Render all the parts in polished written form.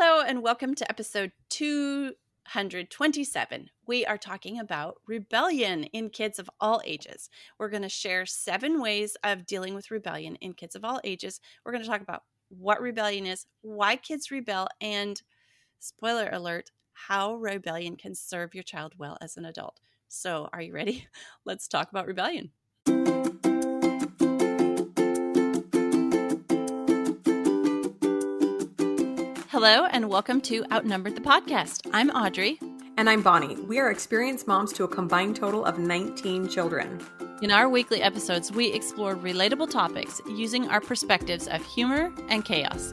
Hello and welcome to episode 227. We are talking about rebellion in kids of all ages. We're going to share 7 ways of dealing with rebellion in kids of all ages. We're going to talk about what rebellion is, why kids rebel, and spoiler alert, how rebellion can serve your child well as an adult. So, are you ready? Let's talk about rebellion. Hello and welcome to Outnumbered the podcast. I'm Audrey. And I'm Bonnie. We are experienced moms to a combined total of 19 children. In our weekly episodes, we explore relatable topics using our perspectives of humor and chaos.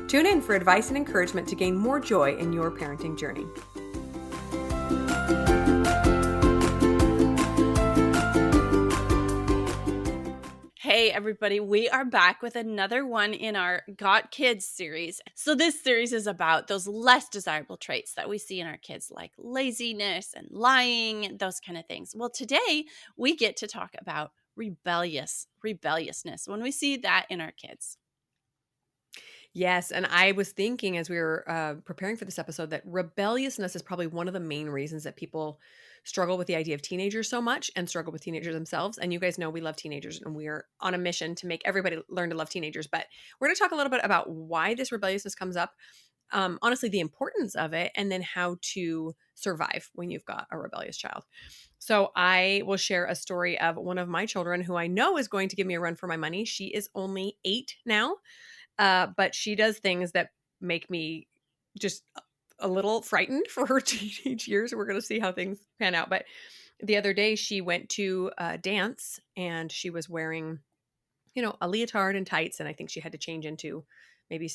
Tune in for advice and encouragement to gain more joy in your parenting journey. Hey everybody, we are back with another one in our Got Kids series. So this series is about those less desirable traits that we see in our kids, like laziness and lying, those kind of things. Well, today we get to talk about rebelliousness when we see that in our kids. Yes, and I was thinking as we were preparing for this episode that rebelliousness is probably one of the main reasons that people struggle with the idea of teenagers so much and struggle with teenagers themselves. And you guys know we love teenagers and we are on a mission to make everybody learn to love teenagers. But we're going to talk a little bit about why this rebelliousness comes up, honestly, the importance of it, and then how to survive when you've got a rebellious child. So I will share a story of one of my children who I know is going to give me a run for my money. She is only 8 now. But she does things that make me just a little frightened for her teenage years. We're going to see how things pan out. But the other day she went to a dance and she was wearing, a leotard and tights. And I think she had to change into maybe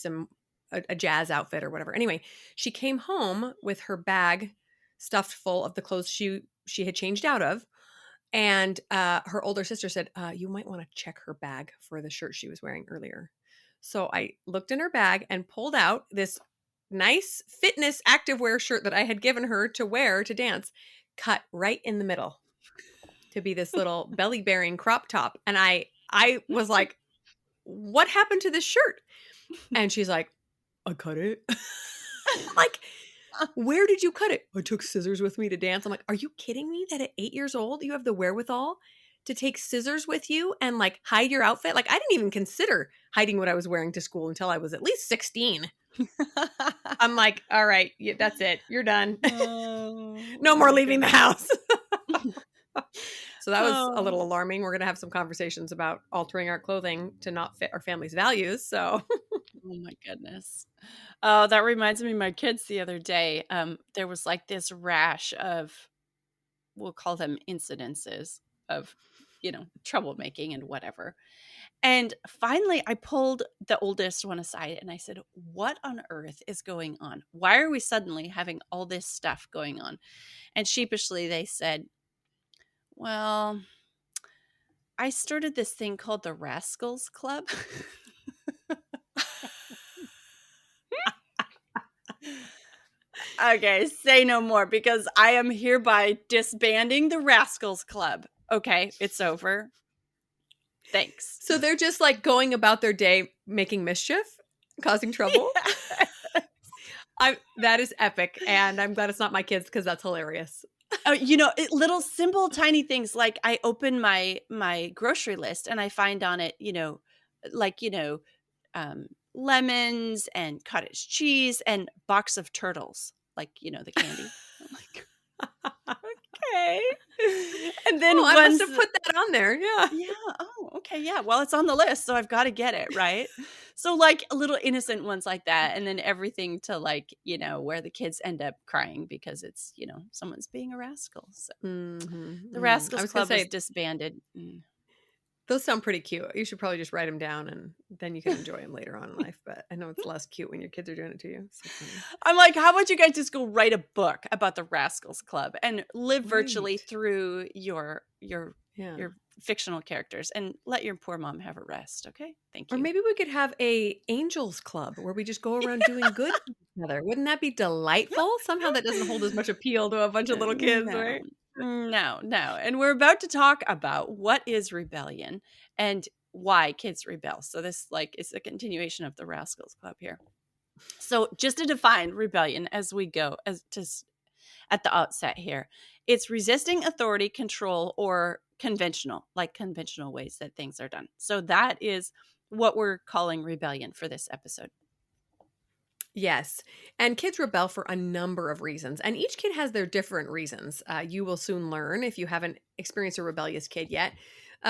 a jazz outfit or whatever. Anyway, she came home with her bag stuffed full of the clothes she had changed out of. And her older sister said, you might want to check her bag for the shirt she was wearing earlier. So I looked in her bag and pulled out this nice fitness activewear shirt that I had given her to wear to dance, cut right in the middle to be this little belly bearing crop top. And I was like, what happened to this shirt? And she's like, I cut it. I'm like, where did you cut it? I took scissors with me to dance. I'm like, are you kidding me that at 8 years old, you have the wherewithal to take scissors with you and like hide your outfit? Like, I didn't even consider hiding what I was wearing to school until I was at least 16. I'm like, all right, that's it. You're done. No more leaving the house. So that was a little alarming. We're going to have some conversations about altering our clothing to not fit our family's values. So, oh my goodness. Oh, that reminds me of my kids the other day. There was like this rash of, we'll call them incidences of, troublemaking and whatever. And finally, I pulled the oldest one aside and I said, what on earth is going on? Why are we suddenly having all this stuff going on? And sheepishly, they said, well, I started this thing called the Rascals Club. Okay, say no more because I am hereby disbanding the Rascals Club. Okay, it's over. Thanks. So they're just like going about their day making mischief, causing trouble. That is epic. And I'm glad it's not my kids because that's hilarious. Little simple tiny things like I open my grocery list and I find on it, lemons and cottage cheese and box of turtles, the candy. I'm like, okay. And then I must have put that on there. Yeah. Yeah. Oh, okay. Yeah. Well, it's on the list, so I've got to get it, right? So like little innocent ones like that, and then everything to where the kids end up crying because it's someone's being a rascal. So the Rascals Club was disbanded. Those sound pretty cute. You should probably just write them down and then you can enjoy them later on in life. But I know it's less cute when your kids are doing it to you. So I'm like, how about you guys just go write a book about the Rascals Club and live virtually through your fictional characters and let your poor mom have a rest. Okay. Thank you. Or maybe we could have a angels club where we just go around doing good together. Wouldn't that be delightful? Somehow that doesn't hold as much appeal to a bunch of little kids, right? No. And we're about to talk about what is rebellion and why kids rebel. So this is a continuation of the Rascals Club here. So, just to define rebellion as we go, at the outset here, it's resisting authority, control, or conventional, like conventional ways that things are done. So, that is what we're calling rebellion for this episode. Yes. And kids rebel for a number of reasons, and each kid has their different reasons. You will soon learn if you haven't experienced a rebellious kid yet.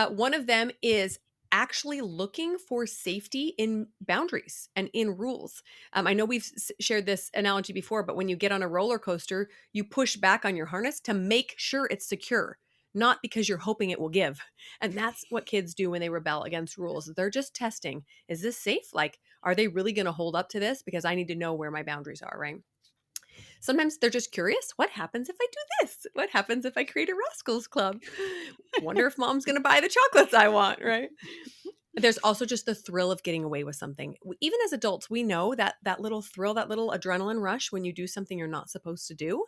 One of them is actually looking for safety in boundaries and in rules. I know we've shared this analogy before, but when you get on a roller coaster, you push back on your harness to make sure it's secure, not because you're hoping it will give. And that's what kids do when they rebel against rules. They're just testing, is this safe? Like, are they really going to hold up to this? Because I need to know where my boundaries are, right? Sometimes they're just curious. What happens if I do this? What happens if I create a Rascals Club? Wonder if mom's going to buy the chocolates I want, right? There's also just the thrill of getting away with something. Even as adults, we know that that little thrill, that little adrenaline rush when you do something you're not supposed to do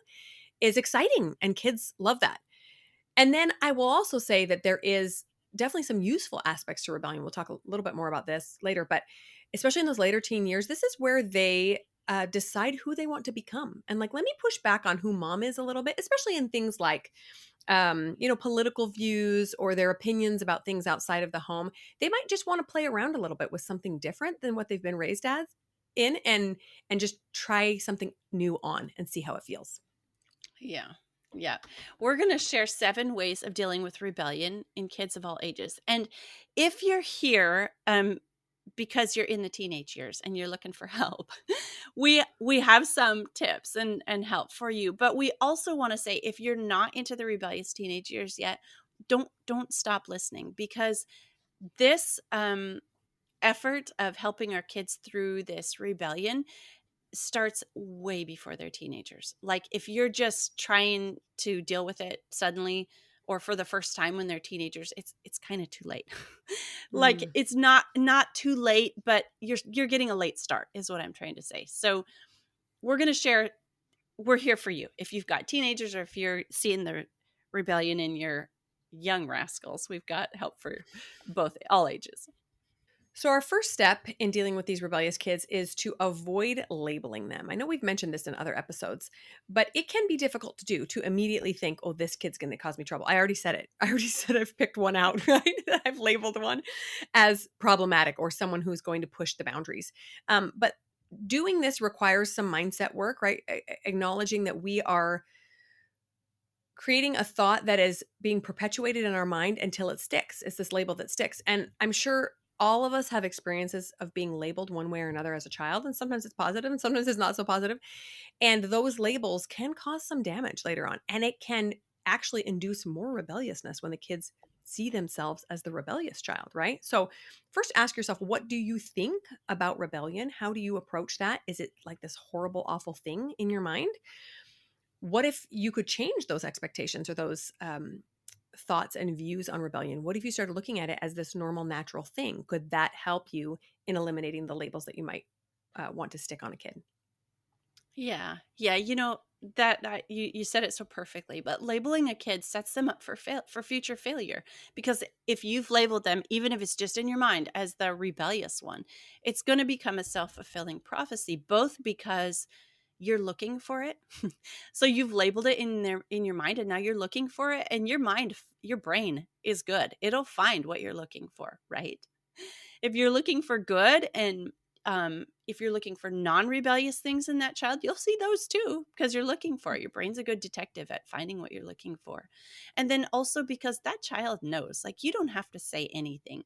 is exciting, and kids love that. And then I will also say that there is definitely some useful aspects to rebellion. We'll talk a little bit more about this later, but especially in those later teen years, this is where they decide who they want to become. And like, let me push back on who mom is a little bit, especially in things like, political views or their opinions about things outside of the home. They might just want to play around a little bit with something different than what they've been raised as in, and just try something new on and see how it feels. Yeah. Yeah. We're going to share 7 ways of dealing with rebellion in kids of all ages. And if you're here because you're in the teenage years and you're looking for help, we have some tips and help for you. But we also want to say, if you're not into the rebellious teenage years yet, don't stop listening, because this effort of helping our kids through this rebellion starts way before they're teenagers. Like, if you're just trying to deal with it suddenly or for the first time when they're teenagers, it's kind of too late. Like, Mm. it's not too late, but you're getting a late start is what I'm trying to say. So, we're going to share, we're here for you. If you've got teenagers or if you're seeing the rebellion in your young rascals, we've got help for both, all ages. So, our first step in dealing with these rebellious kids is to avoid labeling them. I know we've mentioned this in other episodes, but it can be difficult to do, to immediately think, oh, this kid's going to cause me trouble. I already said it. I already said I've picked one out, right? I've labeled one as problematic or someone who's going to push the boundaries. But doing this requires some mindset work, right? Acknowledging that we are creating a thought that is being perpetuated in our mind until it sticks. It's this label that sticks. And I'm sure all of us have experiences of being labeled one way or another as a child. And sometimes it's positive and sometimes it's not so positive. And those labels can cause some damage later on. And it can actually induce more rebelliousness when the kids see themselves as the rebellious child, right? So, first ask yourself, what do you think about rebellion? How do you approach that? Is it like this horrible, awful thing in your mind? What if you could change those expectations or those thoughts and views on rebellion? What if you started looking at it as this normal, natural thing? Could that help you in eliminating the labels that you might want to stick on a kid? Yeah. Yeah, that you said it so perfectly, but labeling a kid sets them up for future failure, because if you've labeled them, even if it's just in your mind, as the rebellious one, it's going to become a self-fulfilling prophecy, both because you're looking for it. So you've labeled it in your mind, and now you're looking for it, and your brain is good. It'll find what you're looking for, right? If you're looking for good, and if you're looking for non-rebellious things in that child, you'll see those too, because you're looking for it. Your brain's a good detective at finding what you're looking for. And then also because that child knows, like, you don't have to say anything.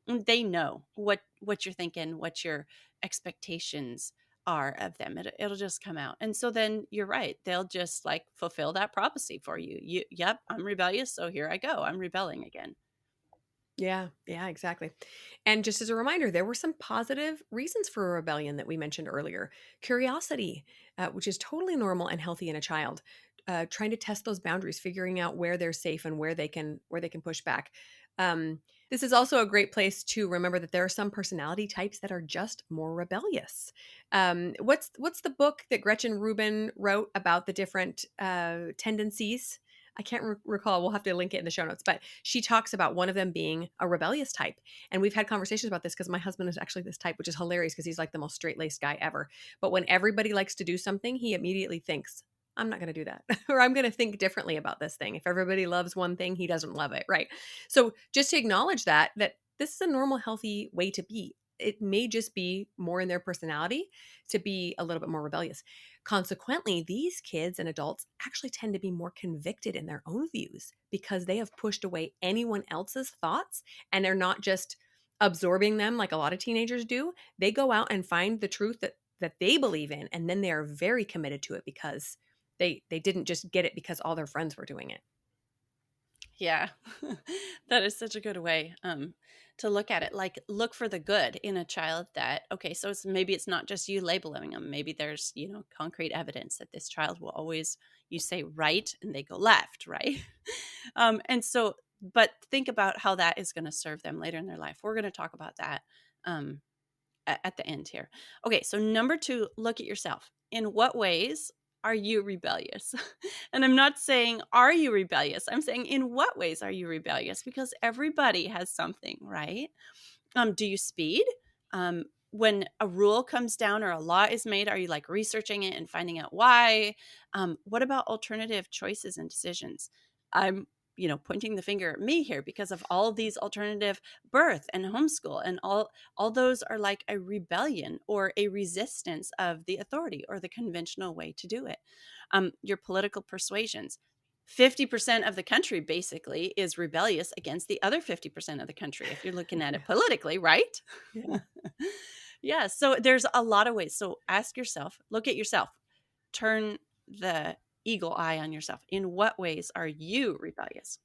They know what you're thinking, what your expectations are of them. It'll just come out. And so then you're right. They'll just like fulfill that prophecy for you. Yep, I'm rebellious, so here I go. I'm rebelling again. Yeah, yeah, exactly. And just as a reminder, there were some positive reasons for a rebellion that we mentioned earlier. Curiosity, which is totally normal and healthy in a child. Trying to test those boundaries, figuring out where they're safe and where they can push back. This is also a great place to remember that there are some personality types that are just more rebellious. What's the book that Gretchen Rubin wrote about the different tendencies? I can't recall. We'll have to link it in the show notes. But she talks about one of them being a rebellious type. And we've had conversations about this because my husband is actually this type, which is hilarious because he's like the most straight laced guy ever. But when everybody likes to do something, he immediately thinks, I'm not going to do that. Or I'm going to think differently about this thing. If everybody loves one thing, he doesn't love it. Right. So just to acknowledge that this is a normal, healthy way to be. It may just be more in their personality to be a little bit more rebellious. Consequently, these kids and adults actually tend to be more convicted in their own views because they have pushed away anyone else's thoughts and they're not just absorbing them like a lot of teenagers do. They go out and find the truth that they believe in, and then they are very committed to it because they didn't just get it because all their friends were doing it. Yeah. That is such a good way to look at it. Like, look for the good in a child that, okay, so maybe it's not just you labeling them. Maybe there's, concrete evidence that this child will always, you say right and they go left, right? And so, but think about how that is going to serve them later in their life. We're going to talk about that um, at the end here. Okay, so number 2, look at yourself. In what ways are you rebellious? And I'm not saying, are you rebellious? I'm saying, in what ways are you rebellious? Because everybody has something, right? Do you speed? When a rule comes down or a law is made, are you like researching it and finding out why? What about alternative choices and decisions? I'm, pointing the finger at me here because of all of these alternative birth and homeschool, and all those are like a rebellion or a resistance of the authority or the conventional way to do it. Your political persuasions. 50% of the country basically is rebellious against the other 50% of the country, if you're looking at it politically, right? Yeah. Yeah. So there's a lot of ways. So ask yourself, look at yourself, turn the eagle eye on yourself. In what ways are you rebellious?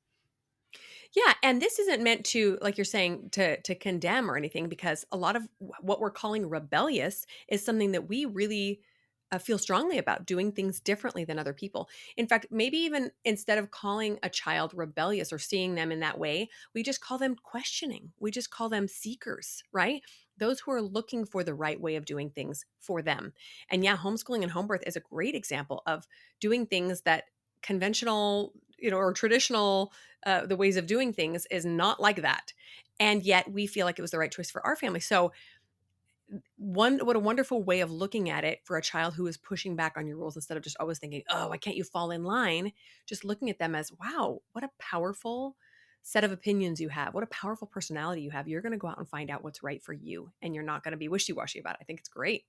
Yeah, and this isn't meant to, like you're saying, to condemn or anything, because a lot of what we're calling rebellious is something that we really feel strongly about, doing things differently than other people. In fact, maybe even instead of calling a child rebellious or seeing them in that way, we just call them questioning. We just call them seekers, right? Those who are looking for the right way of doing things for them. And yeah, homeschooling and home birth is a great example of doing things that conventional, or traditional, the ways of doing things is not like that. And yet we feel like it was the right choice for our family. So what a wonderful way of looking at it for a child who is pushing back on your rules instead of just always thinking, oh, why can't you fall in line? Just looking at them as, wow, what a powerful set of opinions you have. What a powerful personality you have. You're going to go out and find out what's right for you, and you're not going to be wishy-washy about it. I think it's great.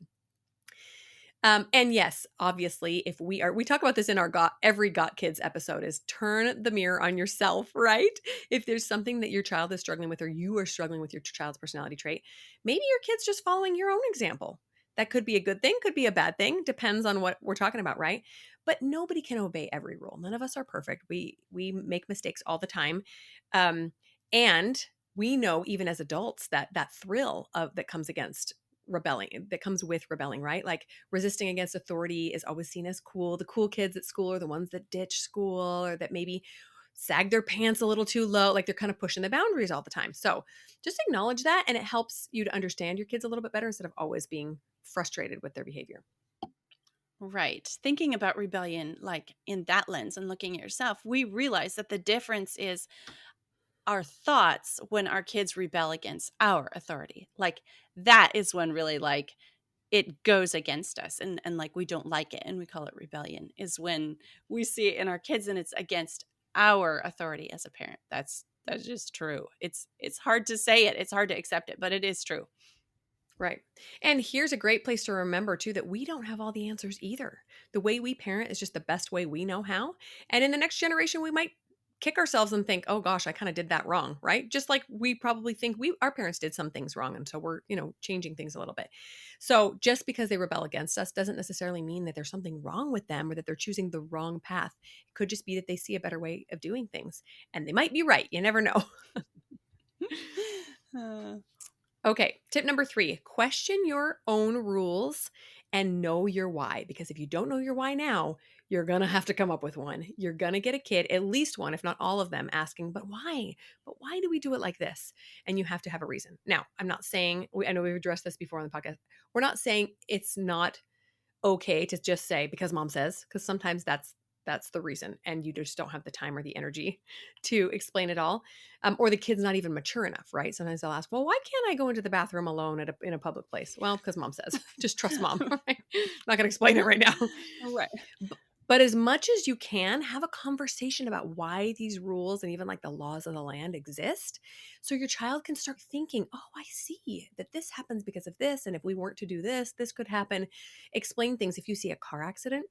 And yes, obviously, if we talk about this in our every Got Kids episode, is turn the mirror on yourself, right? If there's something that your child is struggling with, or you are struggling with your child's personality trait, maybe your kid's just following your own example. That could be a good thing, could be a bad thing, depends on what we're talking about, right? But nobody can obey every rule. None of us are perfect. We make mistakes all the time, and we know even as adults that thrill of that comes against rebelling, that comes with rebelling, right? Like resisting against authority is always seen as cool. The cool kids at school are the ones that ditch school or that maybe sag their pants a little too low, like they're kind of pushing the boundaries all the time. So just acknowledge that, and it helps you to understand your kids a little bit better instead of always being frustrated with their behavior. Right. Thinking about rebellion like in that lens and looking at yourself, we realize that the difference is our thoughts when our kids rebel against our authority. Like that is when really like it goes against us and like we don't like it and we call it rebellion, is when we see it in our kids and it's against our authority as a parent. That's just true. It's hard to say it. It's hard to accept it, but it is true. Right. And here's a great place to remember too that we don't have all the answers either. The way we parent is just the best way we know how. And in the next generation, we might kick ourselves and think, "Oh gosh, I kind of did that wrong," right? Just like we probably think we our parents did some things wrong, and so we're, changing things a little bit. So, just because they rebel against us doesn't necessarily mean that there's something wrong with them or that they're choosing the wrong path. It could just be that they see a better way of doing things, and they might be right. You never know. Uh, Okay, tip number 3, question your own rules and know your why. Because if you don't know your why now, you're going to have to come up with one. You're going to get a kid, at least one, if not all of them, asking, but why? But why do we do it like this? And you have to have a reason. Now, I'm not saying, I know we've addressed this before on the podcast. We're not saying it's not okay to just say because mom says, because sometimes that's that's the reason, and you just don't have the time or the energy to explain it all, or the kid's not even mature enough, right? Sometimes they'll ask, well, why can't I go into the bathroom alone in a public place? Well, because mom says. Just trust mom. Right? Not gonna explain it right now. Right. But as much as you can, have a conversation about why these rules and even like the laws of the land exist. So your child can start thinking, oh, I see that this happens because of this. And if we weren't to do this, this could happen. Explain things. If you see a car accident,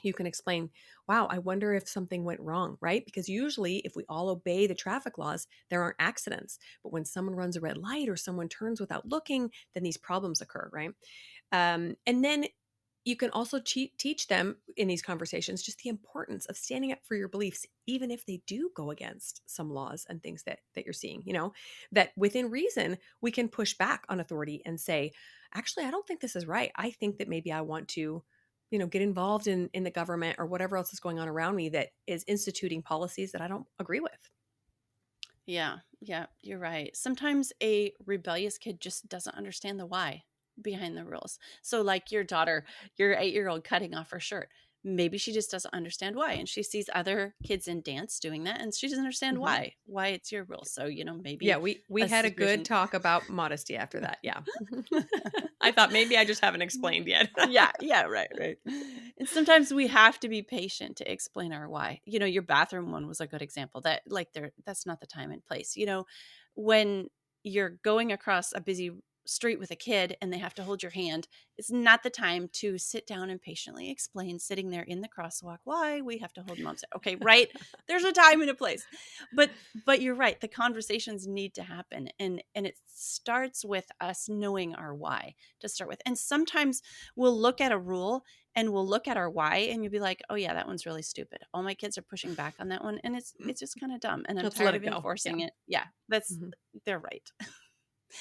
you can explain, wow, I wonder if something went wrong, right? Because usually, if we all obey the traffic laws, there aren't accidents. But when someone runs a red light or someone turns without looking, then these problems occur, right? And then you can also teach them in these conversations just the importance of standing up for your beliefs, even if they do go against some laws and things that you're seeing. That within reason, we can push back on authority and say, actually, I don't think this is right. I think that maybe I want to get involved in the government or whatever else is going on around me that is instituting policies that I don't agree with. Yeah, yeah, you're right. Sometimes a rebellious kid just doesn't understand the why behind the rules. So, like your daughter, your 8-year-old cutting off her shirt. Maybe she just doesn't understand why. And she sees other kids in dance doing that and she doesn't understand Hmm. why it's your rule. So, Yeah, maybe we a had a good situation. talk about modesty after that. Yeah. I thought maybe I just haven't explained yet. Yeah, yeah, right, right. And sometimes we have to be patient to explain our why. Your bathroom one was a good example that like that's not the time and place. When you're going across a busy street with a kid and they have to hold your hand, it's not the time to sit down and patiently explain sitting there in the crosswalk why we have to hold mom's hand. Okay, right? There's a time and a place. But you're right, the conversations need to happen and it starts with us knowing our why to start with. And sometimes we'll look at a rule and we'll look at our why and you'll be like, oh yeah, that one's really stupid. All my kids are pushing back on that one and it's just kind of dumb and I'm Let's let tired it of go. Yeah. enforcing it. Yeah, that's Mhm. they're right.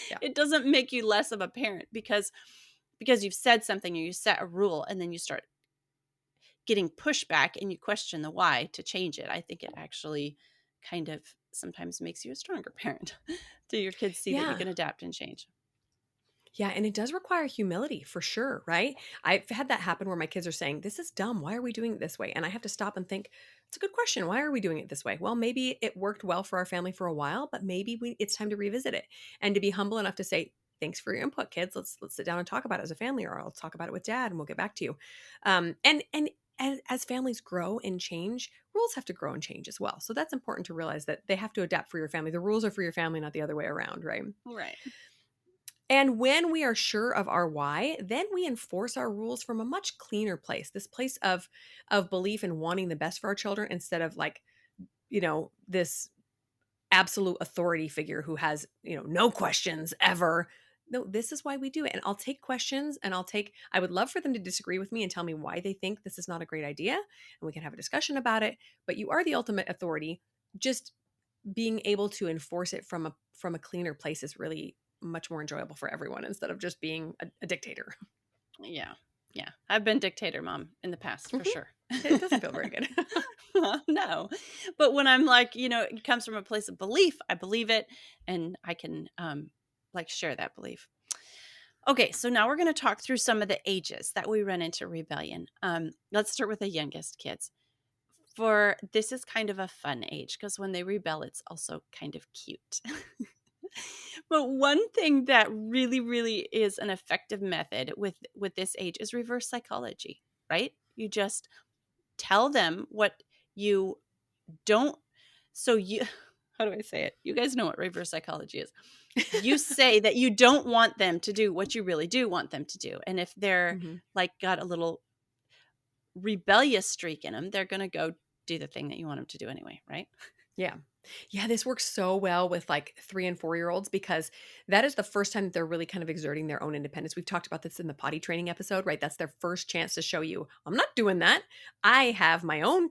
Yeah. It doesn't make you less of a parent because you've said something or you set a rule and then you start getting pushback and you question the why to change it. I think it actually kind of sometimes makes you a stronger parent. Do your kids see that you Yeah. can adapt and change? Yeah, and it does require humility for sure, right? I've had that happen where my kids are saying, "This is dumb. Why are we doing it this way?" And I have to stop and think, "It's a good question. Why are we doing it this way?" Well, maybe it worked well for our family for a while, but maybe it's time to revisit it and to be humble enough to say, "Thanks for your input, kids. Let's sit down and talk about it as a family, or I'll talk about it with dad, and we'll get back to you." And as families grow and change, rules have to grow and change as well. So that's important to realize that they have to adapt for your family. The rules are for your family, not the other way around, right? Right. And when we are sure of our why, then we enforce our rules from a much cleaner place. This place of belief and wanting the best for our children instead of like, this absolute authority figure who has, no questions ever. No, this is why we do it. And I'll take questions and I would love for them to disagree with me and tell me why they think this is not a great idea. And we can have a discussion about it. But you are the ultimate authority. Just being able to enforce it from a cleaner place is really much more enjoyable for everyone instead of just being a dictator. Yeah. Yeah. I've been dictator mom in the past for Mhm. sure. It doesn't feel very good. No. But when I'm like, it comes from a place of belief, I believe it and I can like share that belief. Okay, so now we're going to talk through some of the ages that we run into rebellion. Let's start with the youngest kids. For this is kind of a fun age because when they rebel, it's also kind of cute. But one thing that really, really is an effective method with this age is reverse psychology, right? You just tell them what you don't. So you, how do I say it? You guys know what reverse psychology is. You say that you don't want them to do what you really do want them to do, and if they're Mhm. like got a little rebellious streak in them, they're going to go do the thing that you want them to do anyway, right? Yeah. Yeah, this works so well with like 3 and 4 year olds because that is the first time that they're really kind of exerting their own independence. We've talked about this in the potty training episode, right? That's their first chance to show you, I'm not doing that. I have my own,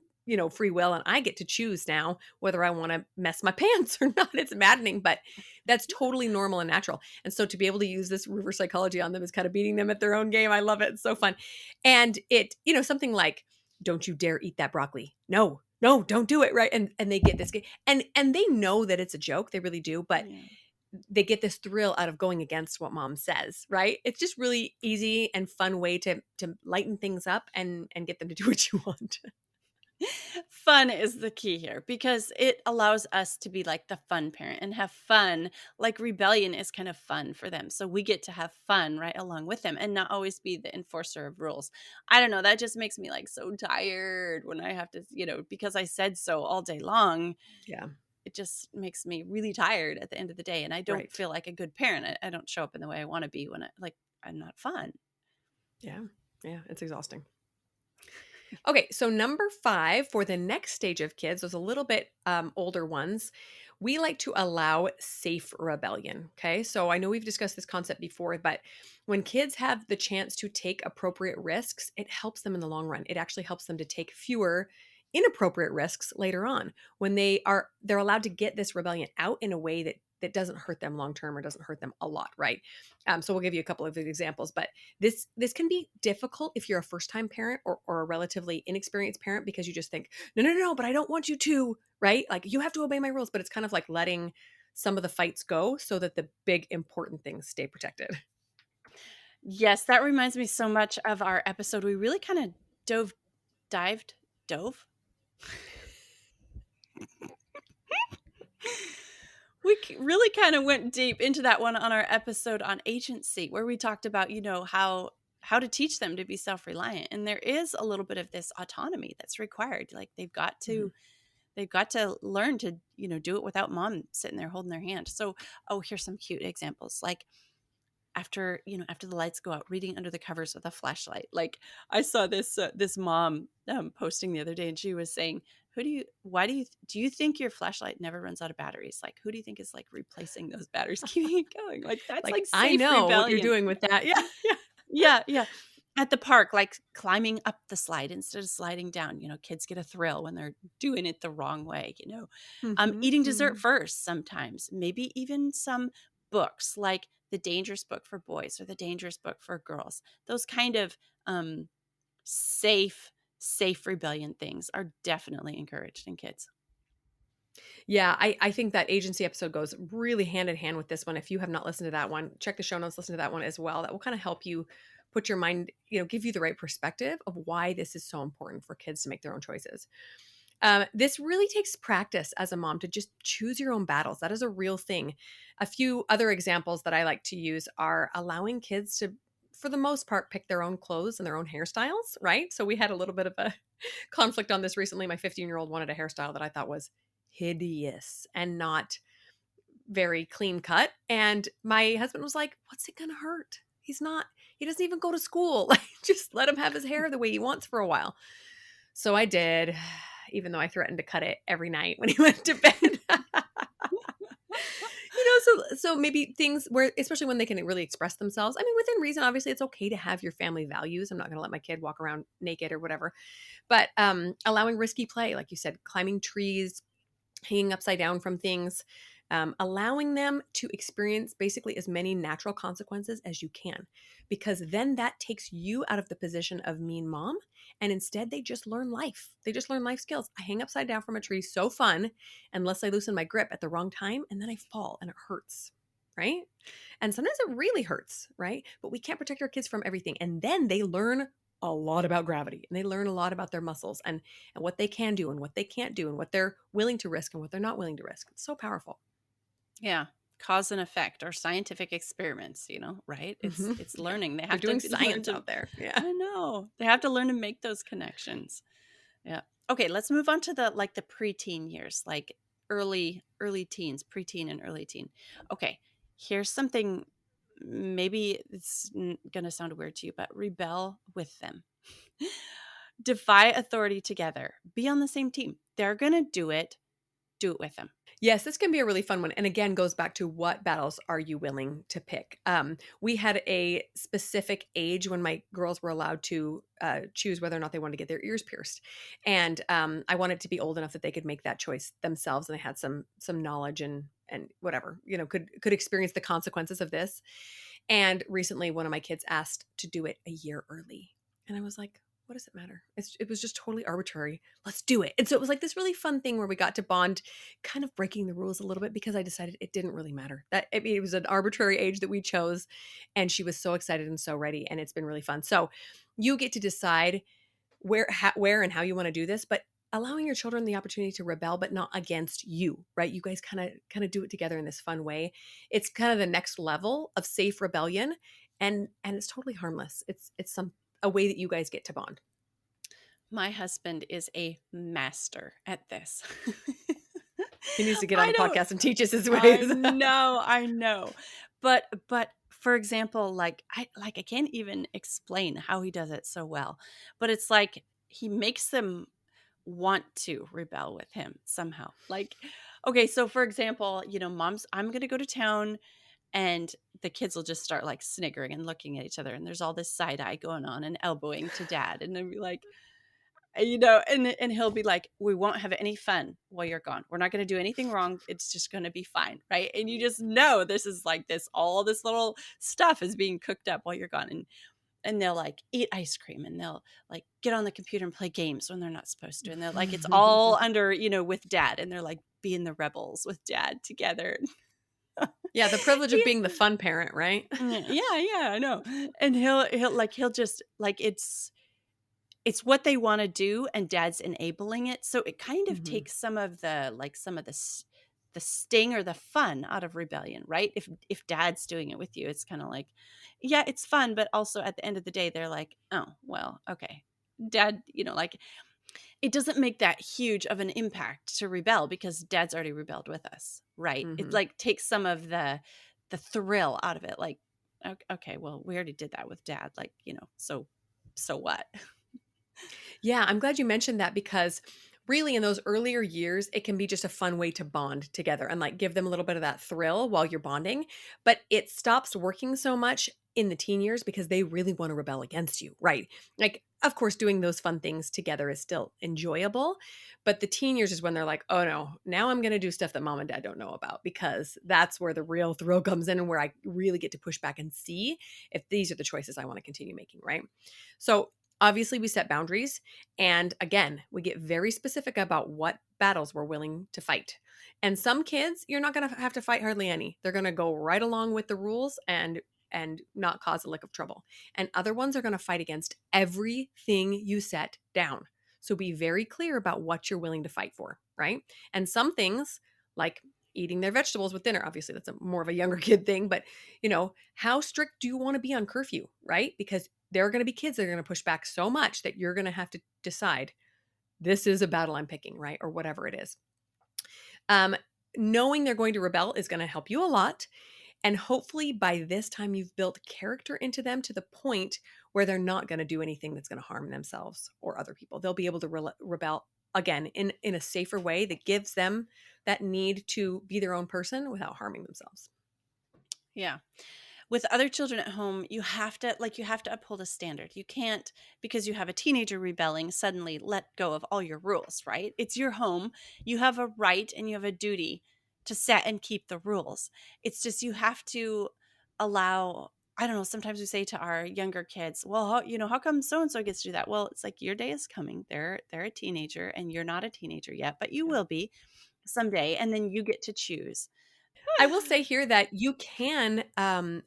free will and I get to choose now whether I want to mess my pants or not. It's maddening, but that's totally normal and natural. And so to be able to use this reverse psychology on them is kind of beating them at their own game. I love it. It's so fun. And it, something like, don't you dare eat that broccoli. No, no, don't do it. Right. And they get this, and they know that it's a joke. They really do. But Yeah. they get this thrill out of going against what mom says. Right. It's just really easy and fun way to lighten things up and get them to do what you want. Fun is the key here because it allows us to be like the fun parent and have fun. Like rebellion is kind of fun for them. So we get to have fun right along with them and not always be the enforcer of rules. I don't know. That just makes me like so tired when I have to, because I said so all day long. Yeah, It just makes me really tired at the end of the day. And I don't right. feel like a good parent. I don't show up in the way I want to be when I'm not fun. Yeah. Yeah, it's exhausting. Okay, so number 5 for the next stage of kids, those a little bit older ones, we like to allow safe rebellion. Okay, so I know we've discussed this concept before, but when kids have the chance to take appropriate risks, it helps them in the long run. It actually helps them to take fewer inappropriate risks later on when they're allowed to get this rebellion out in a way that doesn't hurt them long term or doesn't hurt them a lot, right? So we'll give you a couple of examples, but this can be difficult if you're a first time parent or a relatively inexperienced parent because you just think, no, no, no, no, but I don't want you to, right? Like you have to obey my rules. But it's kind of like letting some of the fights go so that the big important things stay protected. Yes, that reminds me so much of our episode. We really kind of dove, dived, dove. Really kind of went deep into that one on our episode on agency, where we talked about, how to teach them to be self-reliant. And there is a little bit of this autonomy that's required. Like Mhm. they've got to learn to, do it without mom sitting there holding their hand. So, oh, here's some cute examples. Like after the lights go out, reading under the covers with a flashlight. Like I saw this mom posting the other day, and she was saying, do you think your flashlight never runs out of batteries? Like, who do you think is like replacing those batteries, keeping it going? Like that's Like, like I safe know what you're rebellion. doing with that. Yeah. Yeah. Yeah, yeah. At the park, like climbing up the slide instead of sliding down. Kids get a thrill when they're doing it the wrong way. Hmm. Eating dessert Hmm. first sometimes, maybe even some books like the dangerous book for boys or the dangerous book for girls. Those kind of um, safe, safe rebellion things are definitely encouraged in kids. Yeah, I think that agency episode goes really hand in hand with this one. If you have not listened to that one, check the show notes, listen to that one as well. That will kind of help you put your mind, give you the right perspective of why this is so important for kids to make their own choices. This really takes practice as a mom to just choose your own battles. That is a real thing. A few other examples that I like to use are allowing kids to, for the most part, pick their own clothes and their own hairstyles, right? So we had a little bit of a conflict on this recently. My 15-year-old wanted a hairstyle that I thought was hideous and not very clean cut. And my husband was like, what's it going to hurt? He doesn't even go to school. Like, just let him have his hair the way he wants for a while. So I did, even though I threatened to cut it every night when he went to bed. So maybe things where, especially when they can really express themselves. I mean, within reason, obviously, it's okay to have your family values. I'm not going to let my kid walk around naked or whatever. But allowing risky play, like you said, climbing trees, hanging upside down from things, allowing them to experience basically as many natural consequences as you can, because then that takes you out of the position of mean mom. And instead, they just learn life. They just learn life skills. I hang upside down from a tree, so fun, unless I loosen my grip at the wrong time, and then I fall and it hurts. Right. And sometimes it really hurts. Right. But we can't protect our kids from everything. And then they learn a lot about gravity and they learn a lot about their muscles and what they can do and what they can't do and what they're willing to risk and what they're not willing to risk. It's so powerful. Yeah. Cause and effect or scientific experiments, right? It's Mhm. it's Yeah. learning. They They're have to doing learn science to out there. Yeah. I know. They have to learn to make those connections. Yeah. Okay, let's move on to the preteen years, like early teens, preteen and early teen. Okay, here's something maybe it's going to sound weird to you, but rebel with them. Defy authority together. Be on the same team. They're going to do it. Do it with them. Yes, this can be a really fun one. And again, goes back to what battles are you willing to pick? We had a specific age when my girls were allowed to choose whether or not they wanted to get their ears pierced, and I wanted to be old enough that they could make that choice themselves, and they had some knowledge and whatever could experience the consequences of this. And recently, one of my kids asked to do it a year early, and I was like, what does it matter? It was just totally arbitrary. Let's do it. And so it was like this really fun thing where we got to bond, kind of breaking the rules a little bit because I decided it didn't really matter. That I mean, it was an arbitrary age that we chose, and she was so excited and so ready, and it's been really fun. So you get to decide where and how you want to do this, but allowing your children the opportunity to rebel, but not against you, right? You guys kind of do it together in this fun way. It's kind of the next level of safe rebellion, and it's totally harmless. It's some a way that you guys get to bond. My husband is a master at this. He needs to get on I the don't podcast and teach us his I ways. know, I know. But for example, like I can't even explain how he does it so well. But it's like he makes them want to rebel with him somehow. Like, okay, so for example, mom's I'm gonna go to town and the kids will just start like sniggering and looking at each other and there's all this side eye going on and elbowing to dad and then be like, and he'll be like, "We won't have any fun while you're gone. We're not going to do anything wrong. It's just going to be fine, right?" And you just know this is like this. All this little stuff is being cooked up while you're gone, and they'll like eat ice cream, and they'll like get on the computer and play games when they're not supposed to, and they're like, it's all under with dad, and they're like being the rebels with dad together. Yeah, the privilege of He's being the fun parent, right? yeah, yeah, I know, and he'll just like it's what they wanna do, and dad's enabling it, so it kind of Hmm. takes some of the sting or the fun out of rebellion, right? If dad's doing it with you, it's kinda like, yeah, it's fun, but also at the end of the day, they're like, "Oh, well, okay." Dad, like, it doesn't make that huge of an impact to rebel because dad's already rebelled with us, right? It, Hmm. like, takes some of the thrill out of it, like, Okay, well, we already did that with dad, like, so what?" Yeah, I'm glad you mentioned that because really in those earlier years, it can be just a fun way to bond together and like give them a little bit of that thrill while you're bonding. But it stops working so much in the teen years because they really want to rebel against you, right? Like, of course, doing those fun things together is still enjoyable. But the teen years is when they're like, oh no, now I'm going to do stuff that mom and dad don't know about because that's where the real thrill comes in and where I really get to push back and see if these are the choices I want to continue making, right? So, obviously, we set boundaries. And again, we get very specific about what battles we're willing to fight. And some kids, you're not going to have to fight hardly any. They're going to go right along with the rules and not cause a lick of trouble. And other ones are going to fight against everything you set down. So be very clear about what you're willing to fight for, right? And some things like eating their vegetables with dinner, obviously that's a more of a younger kid thing, but how strict do you want to be on curfew, right? Because there are going to be kids that are going to push back so much that you're going to have to decide this is a battle I'm picking, right? Or whatever it is. Um, Knowing they're going to rebel is going to help you a lot. And hopefully by this time, you've built character into them to the point where they're not going to do anything that's going to harm themselves or other people. They'll be able to rebel again in a safer way that gives them that need to be their own person without harming themselves. Yeah. With other children at home, you have to uphold a standard. You can't, because you have a teenager rebelling, suddenly let go of all your rules, right? It's your home. You have a right and you have a duty to set and keep the rules. It's just you have to allow, I don't know, sometimes we say to our younger kids, "Well, how come so and so gets to do that?" Well, it's like your day is coming. They're a teenager and you're not a teenager yet, but you Yeah. will be someday, and then you get to choose. I will say here that you can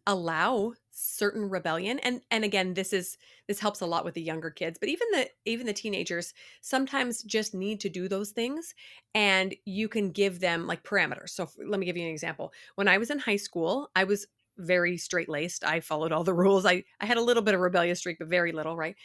allow certain rebellion, and again, this helps a lot with the younger kids, but even the teenagers sometimes just need to do those things, and you can give them like parameters. So let me give you an example. When I was in high school, I was very straight laced. I followed all the rules. I had a little bit of rebellious streak, but very little, right?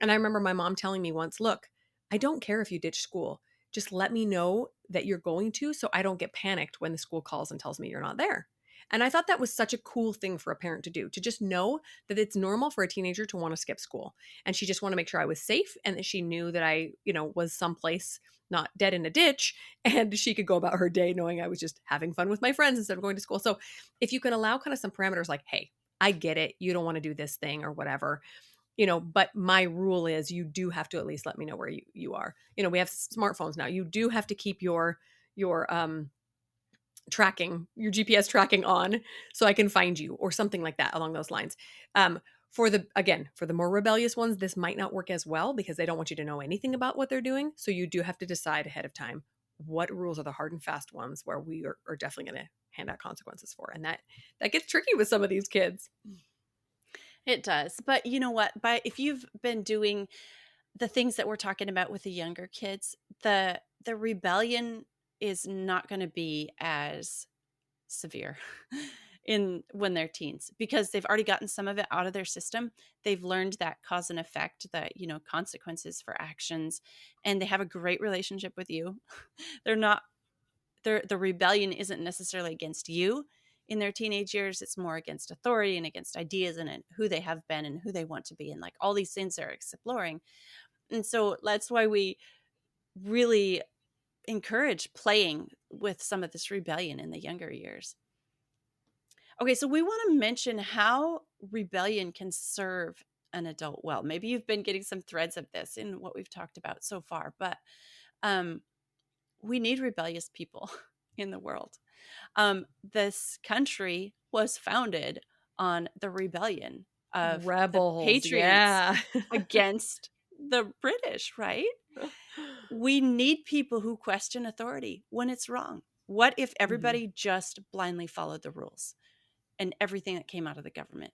And I remember my mom telling me once, "Look, I don't care if you ditch school. Just let me know that you're going to so I don't get panicked when the school calls and tells me you're not there." And I thought that was such a cool thing for a parent to do, to just know that it's normal for a teenager to want to skip school. And she just wanted to make sure I was safe and that she knew that I, was someplace not dead in a ditch and she could go about her day knowing I was just having fun with my friends instead of going to school. So if you can allow kind of some parameters like, hey, I get it, you don't want to do this thing or whatever, but my rule is you do have to at least let me know where you are. We have smartphones now. You do have to keep your tracking, your GPS tracking on so I can find you or something like that along those lines. For the more rebellious ones, this might not work as well because they don't want you to know anything about what they're doing. So you do have to decide ahead of time what rules are the hard and fast ones where we are definitely going to hand out consequences for. And that gets tricky with some of these kids. It does. But you know what? But if you've been doing the things that we're talking about with the younger kids, the rebellion is not going to be as severe in when they're teens because they've already gotten some of it out of their system. They've learned that cause and effect, that, consequences for actions, and they have a great relationship with you. They're not the rebellion isn't necessarily against you in their teenage years. It's more against authority and against ideas and who they have been and who they want to be, and like all these things they're exploring. And so that's why we really encourage playing with some of this rebellion in the younger years. Okay, so we want to mention how rebellion can serve an adult well. Maybe you've been getting some threads of this in what we've talked about so far, but um, we need rebellious people in the world. This country was founded on the rebellion of the Rebels, patriots yeah. against the British, right? We need people who question authority when it's wrong. What if Mhm, everybody just blindly followed the rules and everything that came out of the government?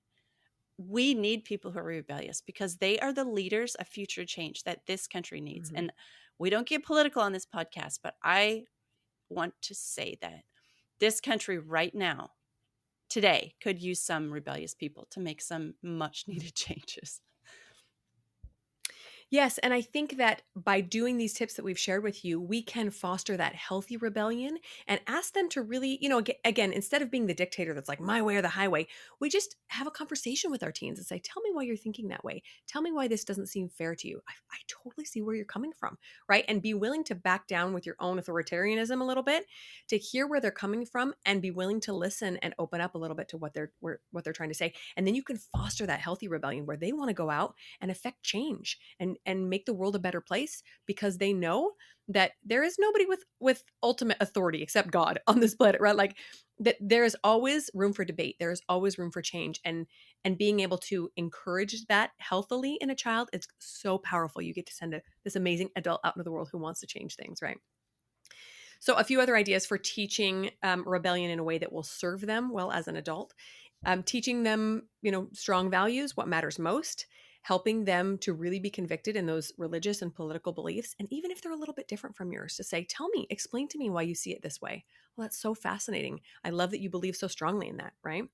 We need people who are rebellious because they are the leaders of future change that this country needs. mhm. And we don't get political on this podcast, but I want to say that this country right now, today, could use some rebellious people to make some much needed changes. Yes, and I think that by doing these tips that we've shared with you, we can foster that healthy rebellion and ask them to really, again, instead of being the dictator that's like my way or the highway, we just have a conversation with our teens and say, tell me why you're thinking that way. Tell me why this doesn't seem fair to you. I totally see where you're coming from, right? And be willing to back down with your own authoritarianism a little bit to hear where they're coming from and be willing to listen and open up a little bit to what they're trying to say. And then you can foster that healthy rebellion where they want to go out and affect change and make the world a better place because they know that there is nobody with ultimate authority except God on this planet, right? Like that there is always room for debate, there is always room for change, and being able to encourage that healthily in a child, it's so powerful. You get to send this amazing adult out into the world who wants to change things, right? So, a few other ideas for teaching rebellion in a way that will serve them well as an adult. Teaching them, strong values, what matters most, helping them to really be convicted in those religious and political beliefs. And even if they're a little bit different from yours, to say, tell me, explain to me why you see it this way. Well, that's so fascinating. I love that you believe so strongly in that, right?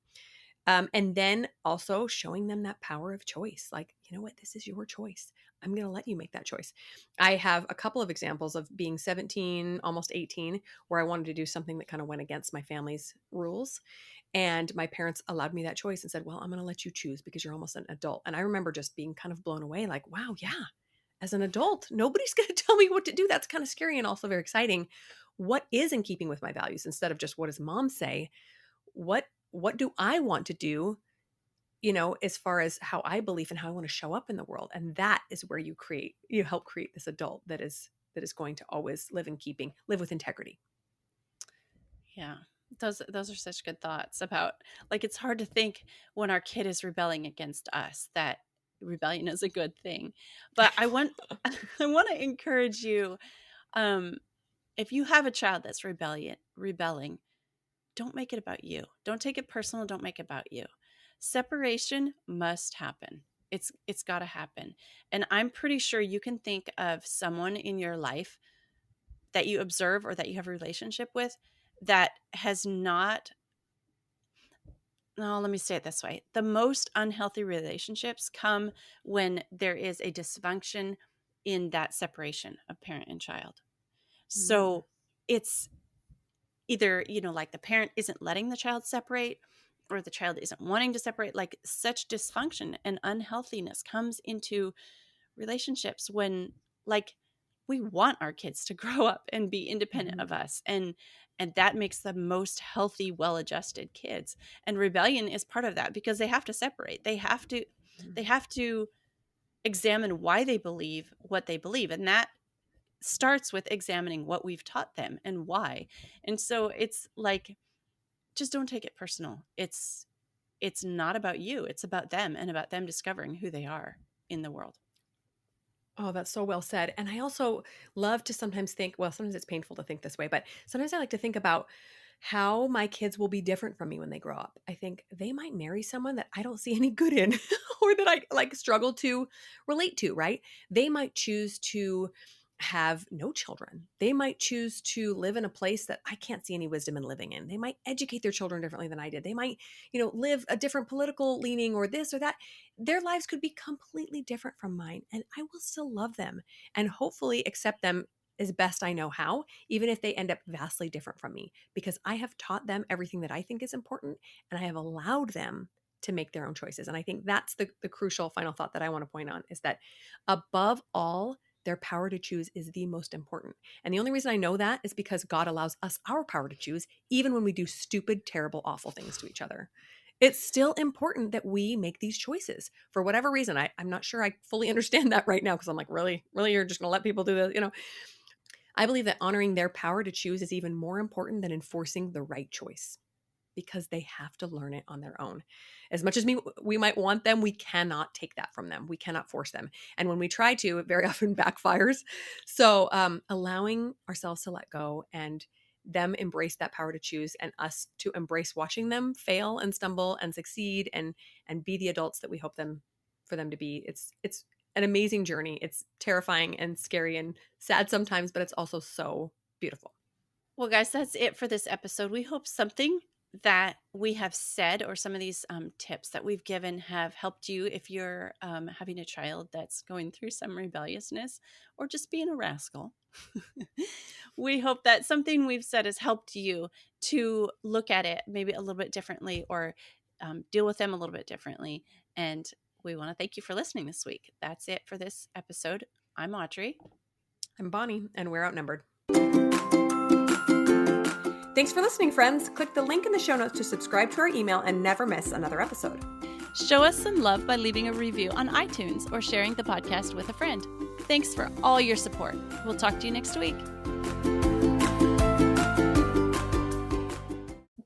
And then also showing them that power of choice. Like, you know what? This is your choice. I'm going to let you make that choice. I have a couple of examples of being 17, almost 18, where I wanted to do something that kind of went against my family's rules. And my parents allowed me that choice and said, well, I'm going to let you choose because you're almost an adult. And I remember just being kind of blown away like, wow, yeah, as an adult, nobody's going to tell me what to do. That's kind of scary and also very exciting. What is in keeping with my values instead of just what does mom say? What do I want to do, as far as how I believe and how I want to show up in the world? And that is where you help create this adult that is going to always live with integrity. Yeah. Those are such good thoughts about, like, it's hard to think when our kid is rebelling against us that rebellion is a good thing. But I want I want to encourage you, um if you have a child that's rebelling, don't make it about you. Don't take it personal, don't make it about you. Separation must happen. It's got to happen. And I'm pretty sure you can think of someone in your life that you observe or that you have a relationship with that has not, no, let me say it this way. The most unhealthy relationships come when there is a dysfunction in that separation of parent and child. Mm, So it's either, like the parent isn't letting the child separate or the child isn't wanting to separate. Like, such dysfunction and unhealthiness comes into relationships when, like, we want our kids to grow up and be independent mhm, of us, and that makes the most healthy, well-adjusted kids. And rebellion is part of that because they have to separate. mhm. They have to examine why they believe what they believe, and that starts with examining what we've taught them and why. And so it's like, just don't take it personal. It's not about you. It's about them and about them discovering who they are in the world. Oh, that's so well said. And I also love to sometimes think, well, sometimes it's painful to think this way, but sometimes I like to think about how my kids will be different from me when they grow up. I think they might marry someone that I don't see any good in or that I like struggle to relate to, right? They might choose to have no children. They might choose to live in a place that I can't see any wisdom in living in. They might educate their children differently than I did. They might, live a different political leaning or this or that. Their lives could be completely different from mine, and I will still love them and hopefully accept them as best I know how, even if they end up vastly different from me, because I have taught them everything that I think is important and I have allowed them to make their own choices. And I think that's the crucial final thought that I want to point on is that above all, their power to choose is the most important. And the only reason I know that is because God allows us our power to choose, even when we do stupid, terrible, awful things to each other. It's still important that we make these choices for whatever reason. I'm not sure I fully understand that right now because I'm like, really, really, you're just going to let people do this? I believe that honoring their power to choose is even more important than enforcing the right choice because they have to learn it on their own. As much as we might want them, we cannot take that from them. We cannot force them. And when we try to, it very often backfires. So allowing ourselves to let go and them embrace that power to choose and us to embrace watching them fail and stumble and succeed and be the adults that we hope them for them to be. It's an amazing journey. It's terrifying and scary and sad sometimes, but it's also so beautiful. Well, guys, that's it for this episode. We hope something that we have said or some of these tips that we've given have helped you if you're having a child that's going through some rebelliousness or just being a rascal. We hope that something we've said has helped you to look at it maybe a little bit differently or deal with them a little bit differently. And we want to thank you for listening this week. That's it for this episode. I'm Audrey. I'm Bonnie, and we're outnumbered. Thanks for listening, friends. Click the link in the show notes to subscribe to our email and never miss another episode. Show us some love by leaving a review on iTunes or sharing the podcast with a friend. Thanks for all your support. We'll talk to you next week.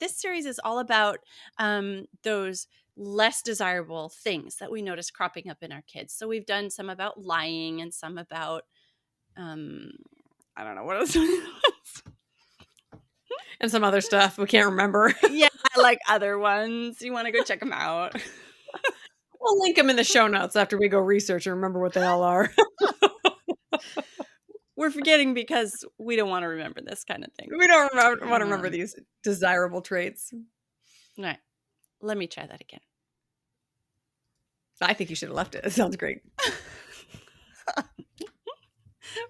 This series is all about those less desirable things that we notice cropping up in our kids. So we've done some about lying and some about, I don't know, what else? And some other stuff we can't remember. Yeah, I like other ones. You want to go check them out. We'll link them in the show notes after we go research and remember what they all are. We're forgetting because we don't want to remember this kind of thing. We don't want to remember these desirable traits. All right. Let me try that again. I think you should have left it. It sounds great.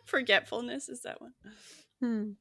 Forgetfulness is that one.